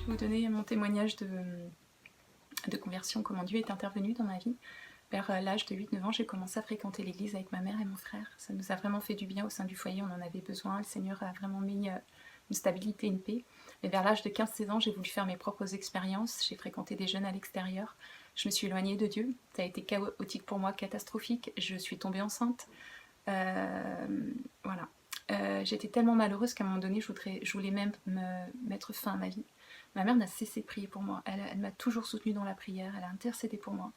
vais vous donner mon témoignage de conversion, comment Dieu est intervenu dans ma vie. Vers l'âge de 8-9 ans, j'ai commencé à fréquenter l'église avec ma mère et mon frère. Ça nous a vraiment fait du bien au sein du foyer, on en avait besoin. Le Seigneur a vraiment mis une stabilité, une paix. Et vers l'âge de 15-16 ans, j'ai voulu faire mes propres expériences. J'ai fréquenté des jeunes à l'extérieur. Je me suis éloignée de Dieu. Ça a été chaotique pour moi, catastrophique. Je suis tombée enceinte. Voilà. J'étais tellement malheureuse qu'à un moment donné, je voulais même me mettre fin à ma vie. Ma mère n'a cessé de prier pour moi. Elle m'a toujours soutenue dans la prière. Elle a intercédé pour moi.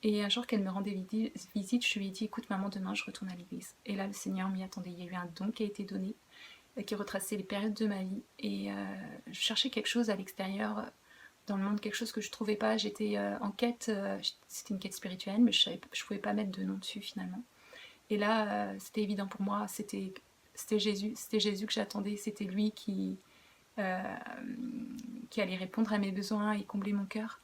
Et un jour qu'elle me rendait visite, je lui ai dit, écoute maman, demain je retourne à l'église. Et là le Seigneur m'y attendait, il y a eu un don qui a été donné, qui retraçait les périodes de ma vie. Et je cherchais quelque chose à l'extérieur, dans le monde, quelque chose que je ne trouvais pas. J'étais en quête, c'était une quête spirituelle, mais je ne pouvais pas mettre de nom dessus finalement. Et là, c'était évident pour moi, c'était Jésus que j'attendais, c'était lui euh, qui allait répondre à mes besoins et combler mon cœur.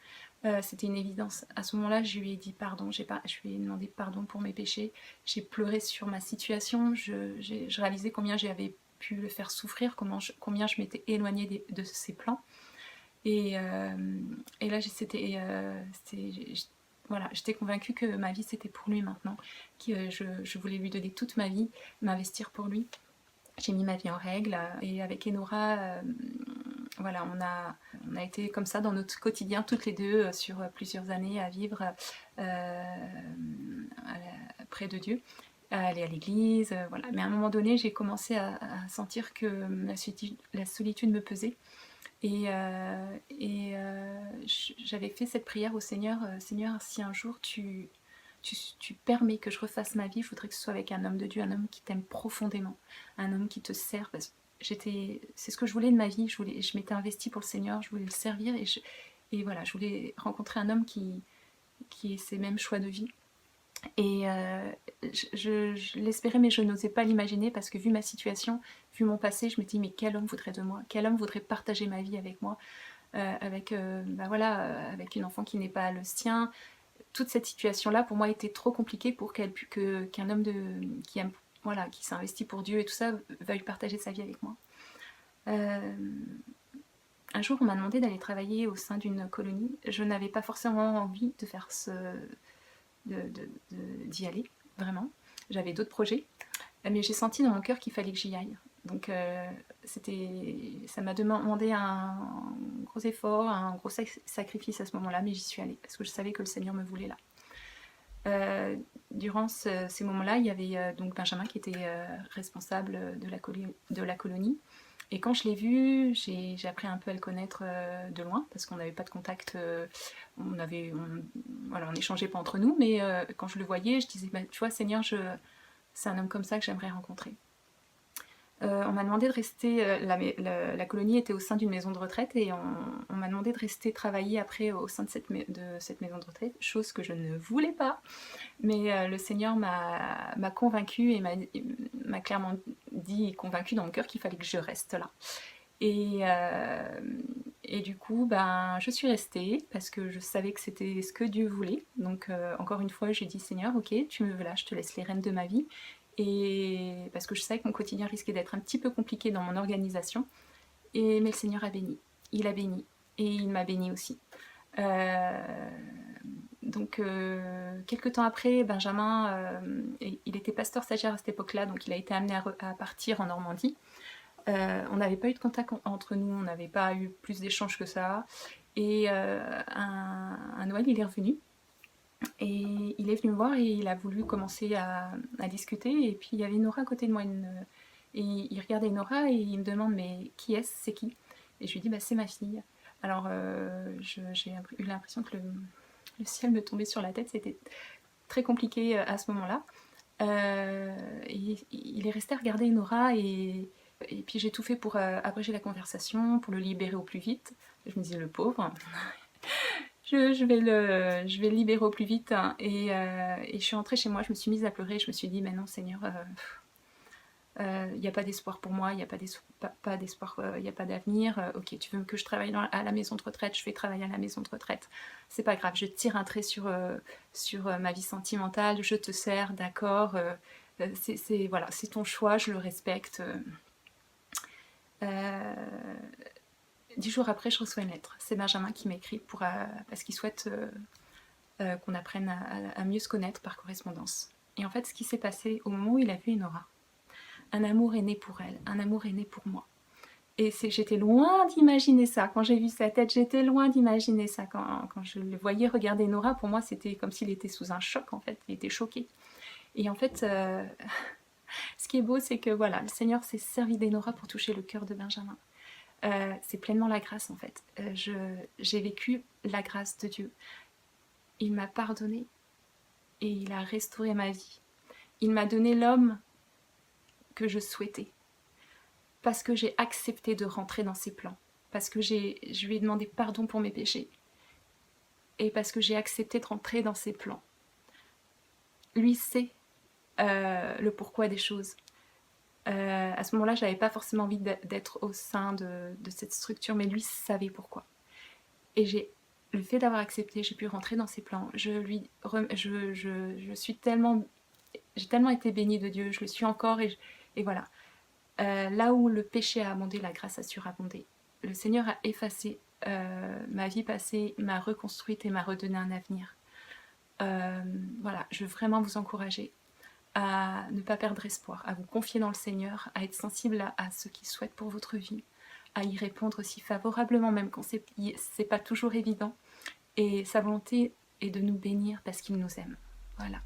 C'était une évidence. À ce moment-là, je lui ai dit pardon, je lui ai demandé pardon pour mes péchés. J'ai pleuré sur ma situation, je réalisais combien j'avais pu le faire souffrir, combien je m'étais éloignée de ses plans. Et là, voilà, j'étais convaincue que ma vie c'était pour lui maintenant, que je voulais lui donner toute ma vie, m'investir pour lui. J'ai mis ma vie en règle et avec Enora, voilà, on a été comme ça dans notre quotidien toutes les deux sur plusieurs années à vivre près de Dieu, à aller à l'église, voilà. Mais à un moment donné, j'ai commencé à sentir que la solitude me pesait. Et j'avais fait cette prière au Seigneur, Seigneur, si un jour tu permets que je refasse ma vie, je voudrais que ce soit avec un homme de Dieu, un homme qui t'aime profondément, un homme qui te sert. Parce que c'est ce que je voulais de ma vie, je m'étais investie pour le Seigneur, je voulais le servir et voilà, je voulais rencontrer un homme qui ait ces mêmes choix de vie. Et je l'espérais, mais je n'osais pas l'imaginer parce que vu ma situation, vu mon passé, je me dis mais quel homme voudrait de moi, quel homme voudrait partager ma vie avec moi, avec avec une enfant qui n'est pas le sien. Toute cette situation-là pour moi était trop compliquée pour qu'un homme qui aime, voilà, qui s'investit pour Dieu et tout ça veuille partager sa vie avec moi. Un jour, on m'a demandé d'aller travailler au sein d'une colonie. Je n'avais pas forcément envie de faire d'y aller, vraiment. J'avais d'autres projets, mais j'ai senti dans mon cœur qu'il fallait que j'y aille. Donc ça m'a demandé un gros effort, un gros sacrifice à ce moment-là, mais j'y suis allée parce que je savais que le Seigneur me voulait là. Durant ces moments-là, il y avait donc Benjamin qui était responsable de la colonie. Et quand je l'ai vu, j'ai appris un peu à le connaître de loin, parce qu'on n'avait pas de contact, voilà, on n'échangeait pas entre nous, mais quand je le voyais, je disais, bah, tu vois, Seigneur, c'est un homme comme ça que j'aimerais rencontrer. On m'a demandé de rester, la colonie était au sein d'une maison de retraite, et on m'a demandé de rester travailler après au sein de cette maison de retraite, chose que je ne voulais pas, mais le Seigneur m'a convaincue et m'a clairement dit et convaincue dans mon cœur qu'il fallait que je reste là. Et du coup, ben, je suis restée parce que je savais que c'était ce que Dieu voulait. Donc encore une fois, j'ai dit Seigneur, ok, tu me veux là, je te laisse les rênes de ma vie. Et parce que je savais que mon quotidien risquait d'être un petit peu compliqué dans mon organisation. Mais le Seigneur a béni. Il a béni. Et il m'a béni aussi. Donc quelques temps après, Benjamin, il était pasteur stagiaire à cette époque-là, donc il a été amené à partir en Normandie. On n'avait pas eu de contact entre nous, on n'avait pas eu plus d'échanges que ça. Et un Noël, il est revenu. Et il est venu me voir et il a voulu commencer à discuter. Et puis il y avait Nora à côté de moi. Et il regardait Nora et il me demande mais qui est-ce, c'est qui? Et je lui dis bah, c'est ma fille. Alors j'ai eu l'impression que le ciel me tombait sur la tête, c'était très compliqué à ce moment-là. Il est resté à regarder Nora et puis j'ai tout fait pour abréger la conversation, pour le libérer au plus vite. Je me disais le pauvre, je vais le libérer au plus vite, hein. Et je suis rentrée chez moi, je me suis mise à pleurer, je me suis dit mais non Seigneur, il n'y a pas d'espoir pour moi, il n'y a pas d'espoir, il n'y a pas d'avenir. Ok, tu veux que je travaille à la maison de retraite, je vais travailler à la maison de retraite. C'est pas grave, je tire un trait sur ma vie sentimentale, je te sers, d'accord. Voilà, c'est ton choix, je le respecte. 10 jours après, je reçois une lettre. C'est Benjamin qui m'écrit parce qu'il souhaite qu'on apprenne à mieux se connaître par correspondance. Et en fait, ce qui s'est passé au moment où il a vu Enora, un amour est né pour elle, un amour est né pour moi. Et j'étais loin d'imaginer ça. Quand j'ai vu sa tête, j'étais loin d'imaginer ça. Quand je le voyais regarder Nora, pour moi, c'était comme s'il était sous un choc, en fait. Il était choqué. Et en fait, ce qui est beau, c'est que voilà, le Seigneur s'est servi d'Enora pour toucher le cœur de Benjamin. C'est pleinement la grâce, en fait. J'ai vécu la grâce de Dieu. Il m'a pardonné et il a restauré ma vie. Il m'a donné l'homme que je souhaitais. Parce que j'ai accepté de rentrer dans ses plans. Parce que je lui ai demandé pardon pour mes péchés. Et parce que j'ai accepté de rentrer dans ses plans. Lui sait le pourquoi des choses. À ce moment-là, je n'avais pas forcément envie d'être au sein de cette structure, mais lui savait pourquoi. Et le fait d'avoir accepté, j'ai pu rentrer dans ses plans. J'ai tellement été bénie de Dieu, je le suis encore, et voilà. Là où le péché a abondé, la grâce a surabondé. Le Seigneur a effacé ma vie passée, m'a reconstruite et m'a redonné un avenir. Voilà, je veux vraiment vous encourager à ne pas perdre espoir, à vous confier dans le Seigneur, à être sensible à ce qu'il souhaite pour votre vie, à y répondre aussi favorablement, même quand c'est pas toujours évident. Et sa volonté est de nous bénir parce qu'il nous aime. Voilà.